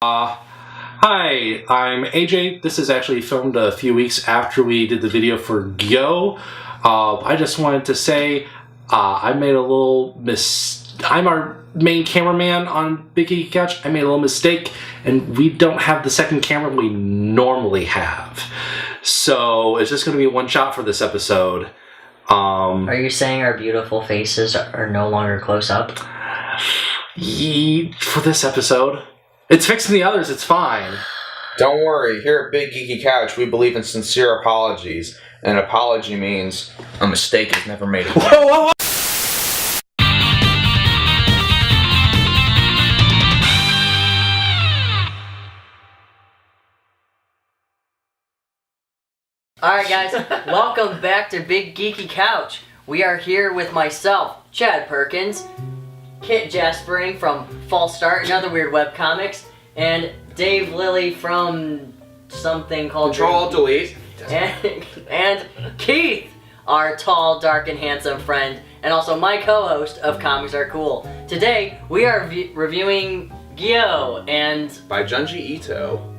Hi, I'm AJ. This is actually filmed a few weeks after we did the video for Gyo. I just wanted to say I made a little I'm our main cameraman on Big Geeky Couch. I made a little mistake, and we don't have the second camera we normally have. So it's just going to be one shot for this episode. Are you saying our beautiful faces are no longer close up? For this episode. It's fixing the others, it's fine. Don't worry, here at Big Geeky Couch, we believe in sincere apologies. An apology means a mistake is never made again. Whoa, whoa, whoa! Alright guys, welcome back to Big Geeky Couch. We are here with myself, Chad Perkins, Kit Jaspering from False Start and Other Weird Webcomics, and Dave Lilly from something called Control-Delete. And Keith, our tall, dark, and handsome friend, and also my co-host of Comics Are Cool. Today, we are reviewing Gyo, and... by Junji Ito.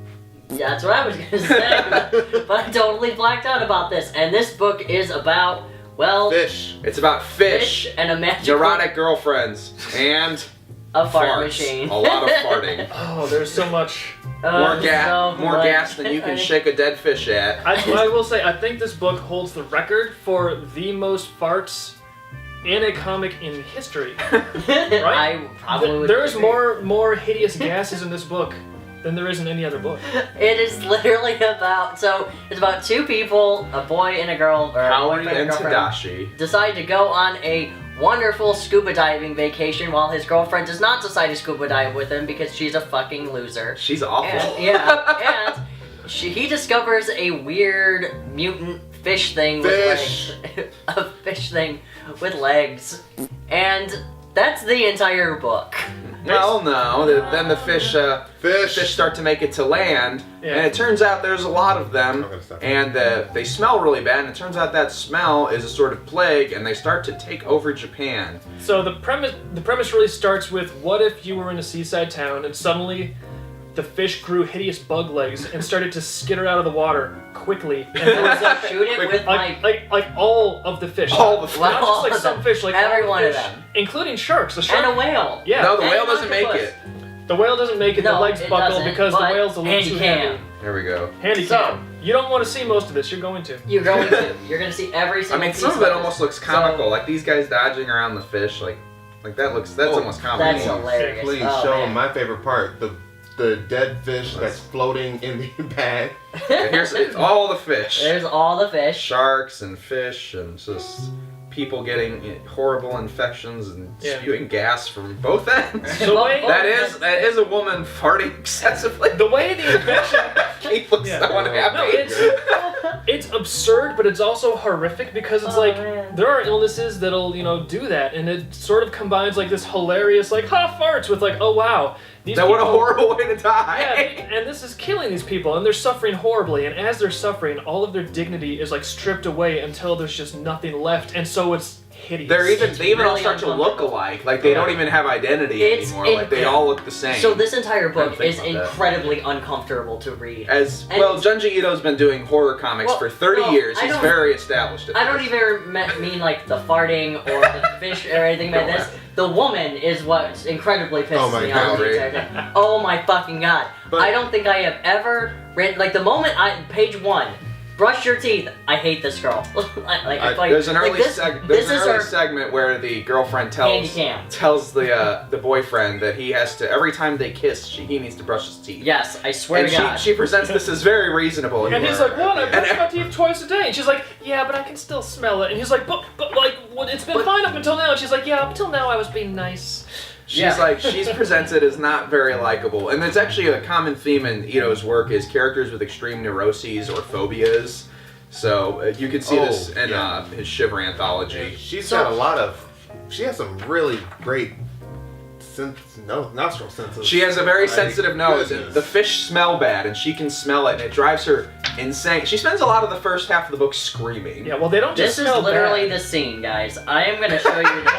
Yeah, that's what I was gonna say, but I totally blacked out about this. And this book is about, well... fish. It's about fish and a magical... neurotic girlfriends, and... a fart farts. machine. A lot of farting. Oh, there's so much. More gas than you can shake a dead fish at. I will say, I think this book holds the record for the most farts in a comic in history. Right? I probably would There's agree. more hideous gases in this book than there is in any other book. It is literally about, so it's about two people, a boy and a girl, or a Kaori boyfriend and girlfriend, Tadashi decide to go on a wonderful scuba diving vacation while his girlfriend does not decide to scuba dive with him because she's a fucking loser. She's awful. And, he discovers a weird mutant fish thing with legs. A fish thing with legs. And that's the entire book. Well, no. Then the fish start to make it to land, and it turns out there's a lot of them, and they smell really bad. And it turns out that smell is a sort of plague, and they start to take over Japan. So the premise really starts with, what if you were in a seaside town and suddenly the fish grew hideous bug legs and started to skitter out of the water quickly. And It was like, shoot it with like all of the fish. All the fish. Not just like some fish, like every all one the of fish, them. including sharks. The shark, and a whale. Yeah. No, the And whale an doesn't make octopus. it. The whale doesn't make it. No, the legs it buckle doesn't, because the but whale's a little too heavy. There we go. Handicap. You don't want to see most of this. You're going to. You're going to. You're going to see every single I mean, piece some of it this. almost looks comical, like these guys dodging around the fish, like that's almost comical. That's hilarious. Please Oh, show man. my favorite part, the dead fish that's floating in the bag. And here's all the fish. There's all the fish. Sharks and fish and just people getting horrible infections and spewing gas from both ends. The way that is a woman farting excessively. the way the infection. Keith looks so unhappy. No, it's absurd, but it's also horrific because it's man. there are illnesses that'll do that, and it sort of combines like this hilarious farts with like, oh wow, these What a people- horrible way to die. Yeah, and this is killing these people, and they're suffering horribly, and as they're suffering, all of their dignity is like stripped away until there's just nothing left, and so it's hideous. They even all really start to look alike. Like they don't even have identity anymore. Like they all look the same. So this entire book think is about that. incredibly uncomfortable to read. Junji Ito's been doing horror comics for 30 years. He's very established at I don't this. even mean like the farting or the fish or anything like this. The woman is what incredibly pisses me off. Oh my fucking god. But- I don't think I have ever read, like the moment page 1, brush your teeth, I hate this girl. There's an early segment where the girlfriend tells the boyfriend that he has to, every time they kiss, he needs to brush his teeth. Yes, I swear and to God. she presents this as very reasonable. And he's like, what? I brush my teeth twice a day. And she's like, yeah, but I can still smell it. And he's like, but it's been fine up until now. And she's like, yeah, up until now I was being nice. She's presented as not very likable, and it's actually a common theme in Ito's work is characters with extreme neuroses or phobias. So you can see this in his Shiver anthology. She's got a lot of. She has some really great nostril senses. She has a very sensitive nose. Goodness. The fish smell bad, and she can smell it, and it drives her insane. She spends a lot of the first half of the book screaming. Yeah, well, they don't just This is smell literally bad. the scene, guys. I am going to show you this.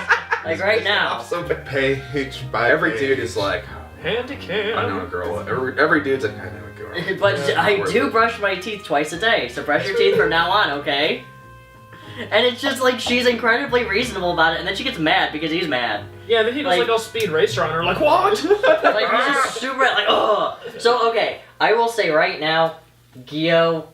Like right now. Page by Every page. dude is like, oh Handicap. I know a girl. Every dude's like, I know a girl. But Yeah. I do brush my teeth twice a day, so brush your teeth from now on, okay? And it's just like she's incredibly reasonable about it, and then she gets mad because he's mad. Yeah, then he goes like all speed racer on her, like, what? Like he's just super like, ugh. So okay, I will say right now, Gyo,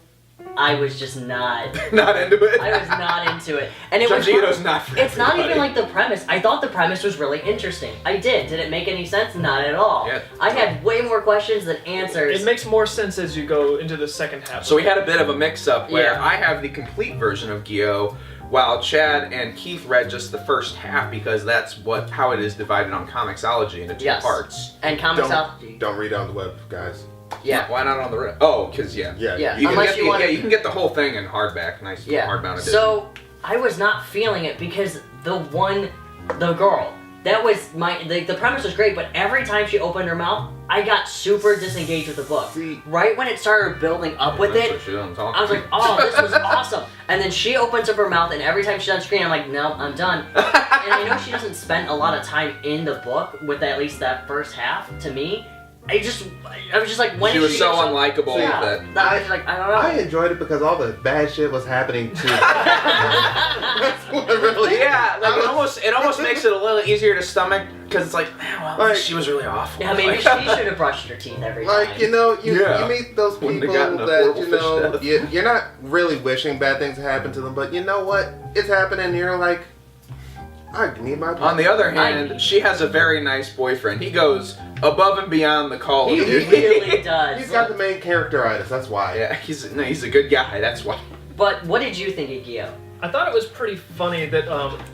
I was just not. Not into it. I was not into it, and it was. Junji Ito's not for It's not even everybody. like the premise. I thought the premise was really interesting. I did. Did it make any sense? Not at all. Yeah. I had way more questions than answers. It makes more sense as you go into the second half. So we had a bit of a mix-up where Yeah. I have the complete version of Gyo, while Chad and Keith read just the first half because that's how it is divided on Comixology into 2 Yes. parts. And Comixology. Don't read on the web, guys. Yeah. Why not on the rip? Oh, because Yeah. Yeah. You can, Unless get you the, want. you can get the whole thing in hardback, nice Yeah. hardbound edition. So I was not feeling it because the girl, that was the premise was great, but every time she opened her mouth, I got super disengaged with the book. See- Right when it started building up with That's it, what she doesn't talk I was like, oh, this was awesome. And then she opens up her mouth, and every time she's on screen, I'm like, no, I'm done. And I know she doesn't spend a lot of time in the book with at least that first half. To me, I was just like, when she is was so gonna show- unlikable Yeah, that. that was like, I don't know. I enjoyed it because all the bad shit was happening too. That's what I really. Yeah, like I was- it almost makes it a little easier to stomach because it's like, man, well, Like- she was really awful. Yeah, maybe Like- she should have brushed her teeth every time. Like, you know, you Yeah. meet those Wouldn't people have gotten a that, horrible you know, fish death. you're not really wishing bad things to happen to them, but you know what? It's happening, and you're like, I need my On the other hand, she has a very nice boyfriend. He goes above and beyond the call He of duty. really does. He's got the main characteritis, that's why. Yeah, he's a good guy. That's why. But what did you think of Gyo? I thought it was pretty funny that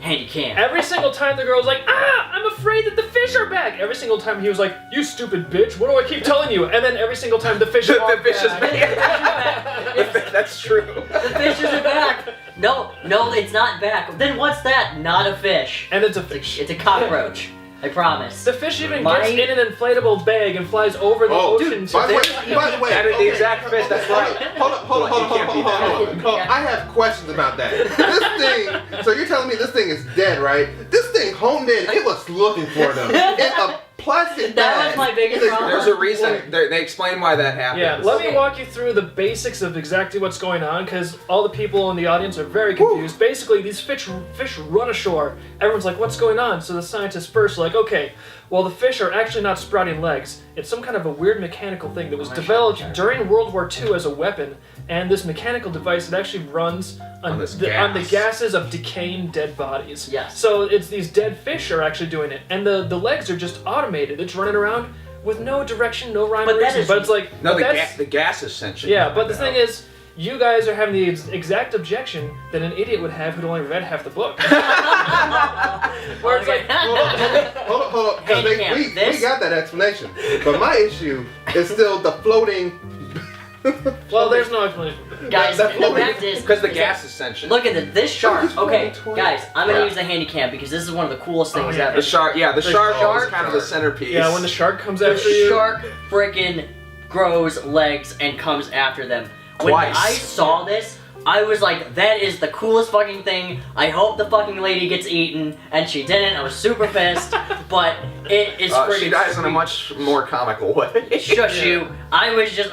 Handy cam. every single time the girl was like, I'm afraid that the fish are back. Every single time he was like, you stupid bitch, what do I keep telling you? And then every single time the fish The are fish is back. That's true. The fish isn't back. No, it's not back. Then what's that? Not a fish. And it's a fish. It's a cockroach. I promise. The fish even My- gets in an inflatable bag and flies over the Oh, ocean. dude, by the way, That is the exact fish. That's right. Hold on. I have questions about that. This thing, so you're telling me this thing is dead, right? This thing homed in, it was looking for them. In a plastic bag. That was my biggest problem. There's a reason. They explain why that happens. Yeah, let Okay. me walk you through the basics of exactly what's going on, because all the people in the audience are very confused. Basically, these fish run ashore. Everyone's like, what's going on? So the scientists first are like, okay, well, the fish are actually not sprouting legs. It's some kind of a weird mechanical thing that was developed during World War II as a weapon, and this mechanical device, it actually runs on this the gas. gases of decaying dead bodies. Yes. So it's these dead fish are actually doing it, and the legs are just automated. It's running around with no direction, no rhyme or But that reason. is- But it's like, No, but that's- the gas is sentient. yeah, but the thing is, you guys are having the exact objection that an idiot would have who'd only read half the book. Where it's like, Hold on. 'cause Hey, we this- got that explanation. But my issue is still the floating. well, there's no explanation. Guys, That's the what we- fact is, Because the gas is sentient. look at this shark. It's Okay, 2020. guys, I'm gonna Yeah. use the handy cam because this is one of the coolest things yeah. ever. The shark. Yeah, the shark shark- is kind of the centerpiece. Yeah, when the shark comes The after you. shark freaking grows legs and comes after them. When Twice. I saw this, I was like, that is the coolest fucking thing. I hope the fucking lady gets eaten, and she didn't. I was super pissed, but it is freaking she dies in a sweet. much more comical way. Shush you. I was just,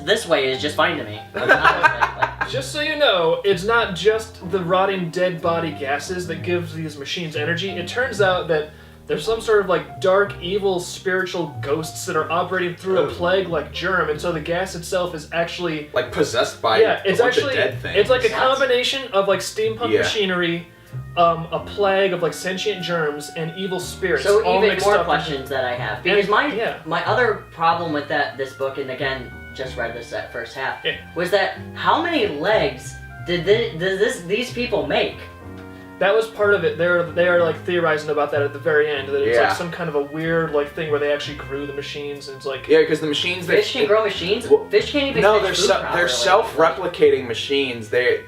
this way is just fine to me. I was like, Just so you know, it's not just the rotting dead body gases that gives these machines energy. It turns out that there's some sort of like dark, evil, spiritual ghosts that are operating through a plague like germ, and so the gas itself is actually Like possessed by yeah, it's a bunch actually of dead things. it's like a Yes. combination of like steampunk Yeah. machinery, a plague of like sentient germs and evil spirits. so all even mixed more up questions that I have because And- my other problem with this book, and again, just read this at first half, Yeah. was that how many legs did these people make? That was part of it. They are like theorizing about that at the very end. That it's Yeah. like some kind of a weird like thing where they actually grew the machines, and it's like Yeah, because the machines Fish can grow machines. Well, Fish can't even. No, catch they're food properly. they're self-replicating machines. They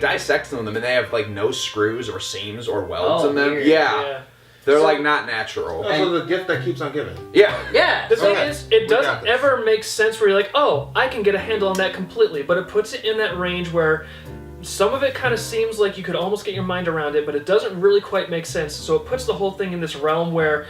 dissect them and they have like no screws or seams or welds Oh, in them. weird. Yeah, they're So- like not natural. Also, the gift that keeps on giving. Yeah, Yeah. The thing Okay, is, it we got doesn't this. ever make sense where you're like, oh, I can get a handle on that completely, but it puts it in that range where some of it kind of seems like you could almost get your mind around it, but it doesn't really quite make sense. So it puts the whole thing in this realm where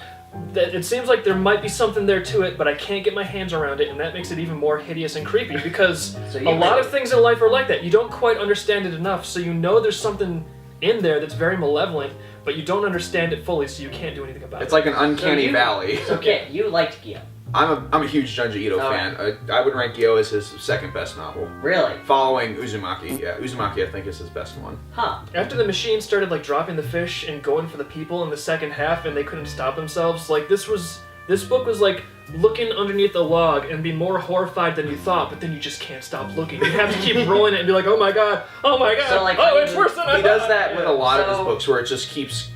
that it seems like there might be something there to it, but I can't get my hands around it, and that makes it even more hideous and creepy, because a lot of things in life are like that. You don't quite understand it enough, so you know there's something in there that's very malevolent, but you don't understand it fully, so you can't do anything about it. It's like an uncanny valley. Okay, you liked Gyo. I'm a huge Junji Ito fan. I would rank Gyo as his second best novel. Really? Following Uzumaki. Yeah, Uzumaki I think is his best one. Huh. After the machine started like dropping the fish and going for the people in the second half and they couldn't stop themselves, like this book was like looking underneath a log and be more horrified than you thought, but then you just can't stop looking. You have to keep rolling it and be like, oh my god, So, like, oh, it's worse than I thought. He does that with a lot of his books where it just keeps...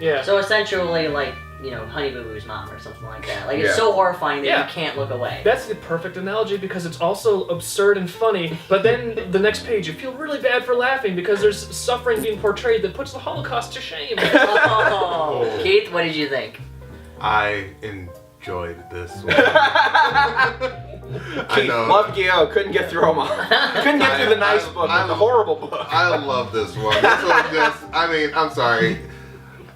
Yeah. So essentially, like, you know, Honey Boo Boo's mom or something like that. Like, it's so horrifying that you can't look away. That's the perfect analogy because it's also absurd and funny, but then the next page you feel really bad for laughing because there's suffering being portrayed that puts the Holocaust to shame. Oh. Keith, what did you think? I enjoyed this one. Keith loved Gyo, couldn't get through them all. Couldn't get through the nice book, but the horrible book. I love this one. This one just, I mean, I'm sorry.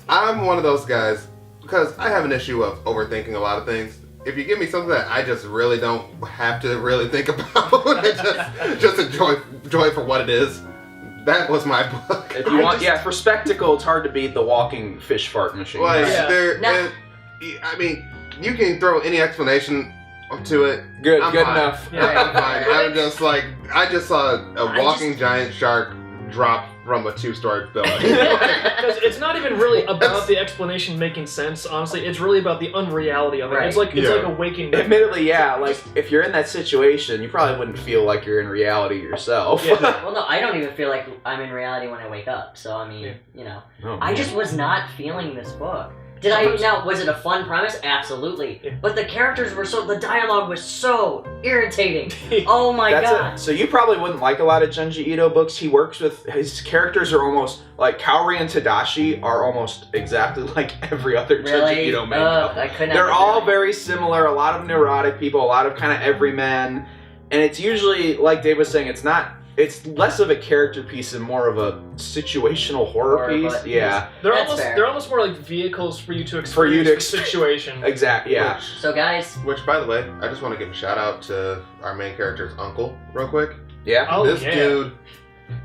I'm one of those guys, because I have an issue of overthinking a lot of things. If you give me something that I just really don't have to really think about, and just enjoy it for what it is, that was my book. If you want, for spectacle, it's hard to beat the walking fish fart machine. Like, I mean, you can throw any explanation to it. Good fine. enough. Yeah, I'm fine. I'm just like, I just saw a walking giant shark drop from a 2-story building. Because it's not even really about the explanation making sense, honestly. It's really about the unreality of it. Right. It's like a waking... Admittedly, like, if you're in that situation, you probably wouldn't feel like you're in reality yourself. Yeah. Well, no, I don't even feel like I'm in reality when I wake up. So, I mean, you know. I just was not feeling this book. Now, was it a fun premise? Absolutely. Yeah. But the characters were the dialogue was so irritating. Oh my god. So you probably wouldn't like a lot of Junji Ito books. He works with, his characters are almost, like Kaori and Tadashi are almost exactly like every other Junji Ito main couple. They're all very similar, a lot of neurotic people, a lot of kind of everymen. And it's usually, like Dave was saying, it's less of a character piece and more of a situational horror piece. Yeah. They're almost more like vehicles for you to experience the situation. Exactly, yeah. So guys. Which, by the way, I just want to give a shout out to our main character's uncle real quick. Yeah? Oh, this dude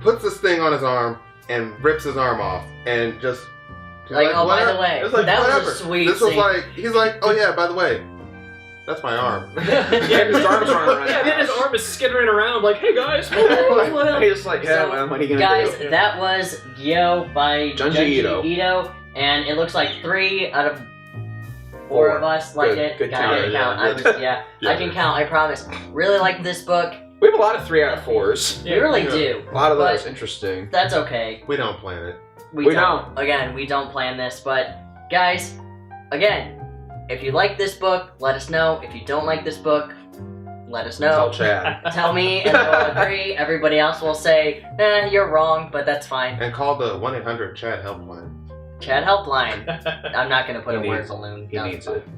puts this thing on his arm and rips his arm off and just... by the way, it's like, that whatever. was a sweet This was like, he's like, oh yeah, by the way, that's my arm. Yeah, his arm's running around. Yeah, then his arm is skittering around like, hey guys. He's just like, well, what are you gonna do? Guys, that was Gyo by Junji Ito. And it looks like 3 out of 4 of us liked it. Good count. I can count, I promise. Really liked this book. We have a lot of 3 out of 4s. We really do. A lot of those, interesting. That's okay. We don't plan it. We don't. Again, we don't plan this, but guys, again, if you like this book, let us know. If you don't like this book, let us know. Tell Chad. Tell me, and we'll agree. Everybody else will say, you're wrong, but that's fine. And call the 1-800-CHAD helpline. Chad helpline. I'm not going to put a word balloon. He needs it.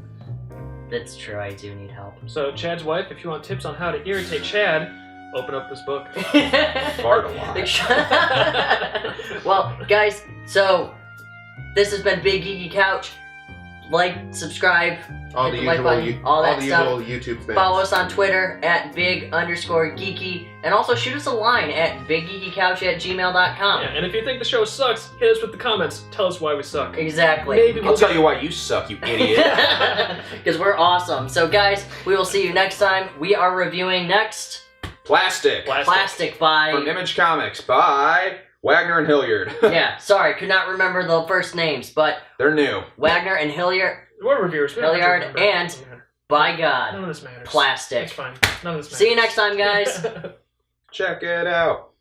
That's true, I do need help. So, Chad's wife, if you want tips on how to irritate Chad, open up this book. Fart a lot. Well, guys, so this has been Big Geeky Couch. Like, subscribe, all the usual YouTube things. Follow us on Twitter at @big_geeky, and also shoot us a line at biggeekycouch@gmail.com. Yeah, and if you think the show sucks, hit us with the comments. Tell us why we suck. Exactly. I'll tell you why you suck, you idiot. Because we're awesome. So guys, we will see you next time. We are reviewing next Plastic by from Image Comics by Wagner and Hilliard. Yeah, sorry, could not remember the first names, but they're new. Wagner and Hilliard. We're reviewers. Hilliard and, by God, none of this matters. Plastic. It's fine. None of this matters. See you next time, guys. Check it out.